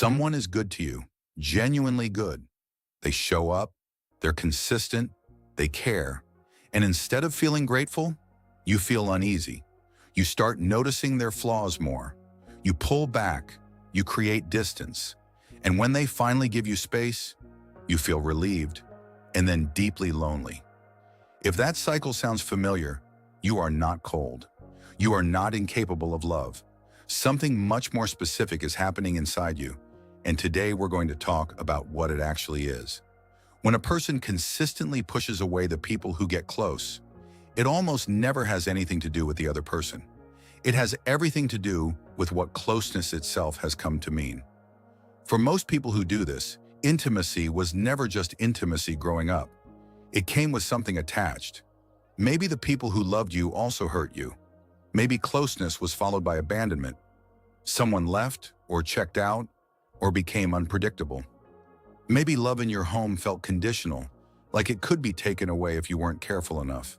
Someone is good to you, genuinely good. They show up, they're consistent, they care. And instead of feeling grateful, you feel uneasy. You start noticing their flaws more. You pull back, you create distance. And when they finally give you space, you feel relieved and then deeply lonely. If that cycle sounds familiar, you are not cold. You are not incapable of love. Something much more specific is happening inside you, and today we're going to talk about what it actually is. When a person consistently pushes away the people who get close, it almost never has anything to do with the other person. It has everything to do with what closeness itself has come to mean. For most people who do this, intimacy was never just intimacy growing up. It came with something attached. Maybe the people who loved you also hurt you. Maybe closeness was followed by abandonment. Someone left, or checked out, or became unpredictable. Maybe love in your home felt conditional, like it could be taken away if you weren't careful enough.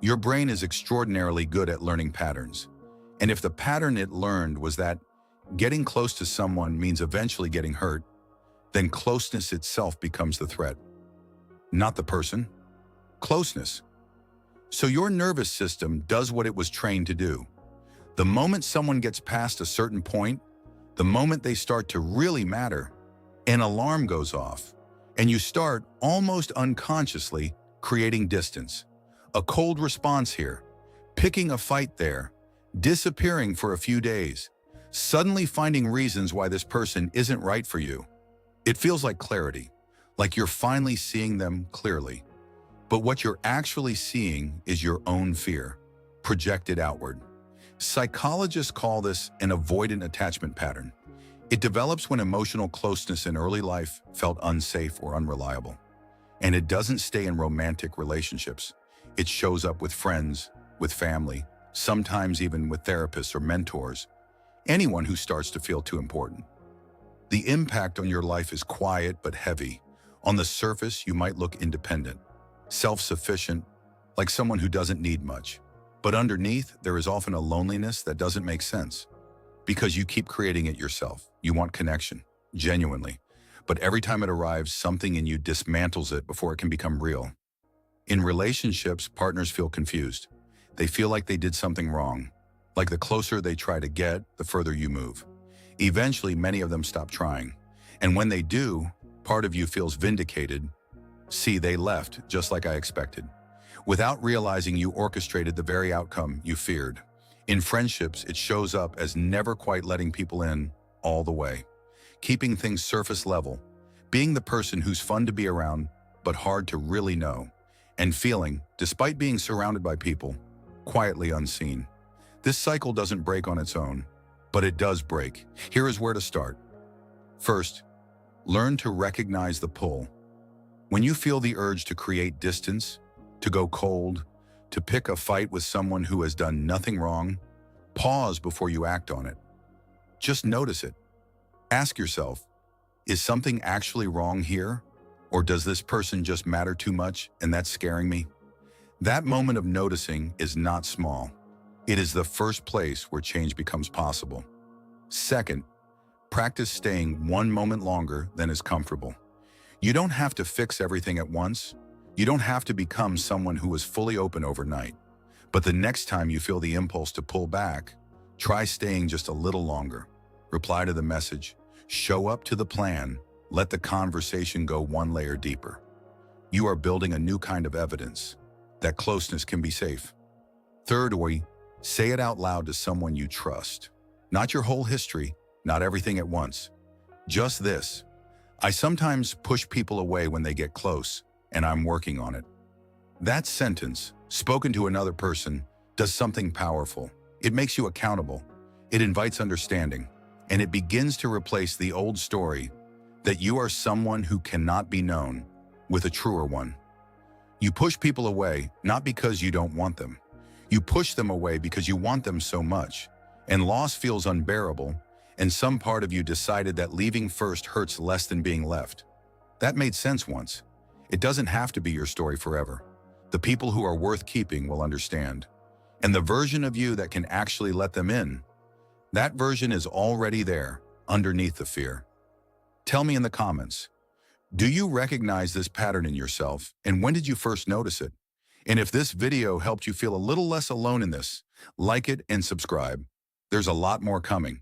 Your brain is extraordinarily good at learning patterns. And if the pattern it learned was that getting close to someone means eventually getting hurt, then closeness itself becomes the threat. Not the person, closeness. So your nervous system does what it was trained to do. The moment someone gets past a certain point, the moment they start to really matter, an alarm goes off, and you start, almost unconsciously, creating distance. A cold response here, picking a fight there, disappearing for a few days, suddenly finding reasons why this person isn't right for you. It feels like clarity, like you're finally seeing them clearly. But what you're actually seeing is your own fear, projected outward. Psychologists call this an avoidant attachment pattern. It develops when emotional closeness in early life felt unsafe or unreliable. And it doesn't stay in romantic relationships. It shows up with friends, with family, sometimes even with therapists or mentors, anyone who starts to feel too important. The impact on your life is quiet but heavy. On the surface, you might look independent, self-sufficient, like someone who doesn't need much. But underneath, there is often a loneliness that doesn't make sense. Because you keep creating it yourself. You want connection, genuinely. But every time it arrives, something in you dismantles it before it can become real. In relationships, partners feel confused. They feel like they did something wrong. Like the closer they try to get, the further you move. Eventually, many of them stop trying. And when they do, part of you feels vindicated. See, they left, just like I expected. Without realizing you orchestrated the very outcome you feared. In friendships, it shows up as never quite letting people in all the way. Keeping things surface level. Being the person who's fun to be around, but hard to really know. And feeling, despite being surrounded by people, quietly unseen. This cycle doesn't break on its own, but it does break. Here is where to start. First, learn to recognize the pull. When you feel the urge to create distance, to go cold, to pick a fight with someone who has done nothing wrong, pause before you act on it. Just notice it. Ask yourself, is something actually wrong here? Or does this person just matter too much and that's scaring me? That moment of noticing is not small. It is the first place where change becomes possible. Second, practice staying one moment longer than is comfortable. You don't have to fix everything at once. You don't have to become someone who is fully open overnight. But the next time you feel the impulse to pull back, try staying just a little longer. Reply to the message, show up to the plan, let the conversation go one layer deeper. You are building a new kind of evidence that closeness can be safe. Thirdly, say it out loud to someone you trust. Not your whole history, not everything at once. Just this. I sometimes push people away when they get close, and I'm working on it. That sentence, spoken to another person, does something powerful. It makes you accountable. It invites understanding, and it begins to replace the old story that you are someone who cannot be known with a truer one. You push people away, not because you don't want them. You push them away because you want them so much, and loss feels unbearable, and some part of you decided that leaving first hurts less than being left. That made sense once. It doesn't have to be your story forever. The people who are worth keeping will understand. And the version of you that can actually let them in, that version is already there, underneath the fear. Tell me in the comments, do you recognize this pattern in yourself, and when did you first notice it? And if this video helped you feel a little less alone in this, like it and subscribe. There's a lot more coming.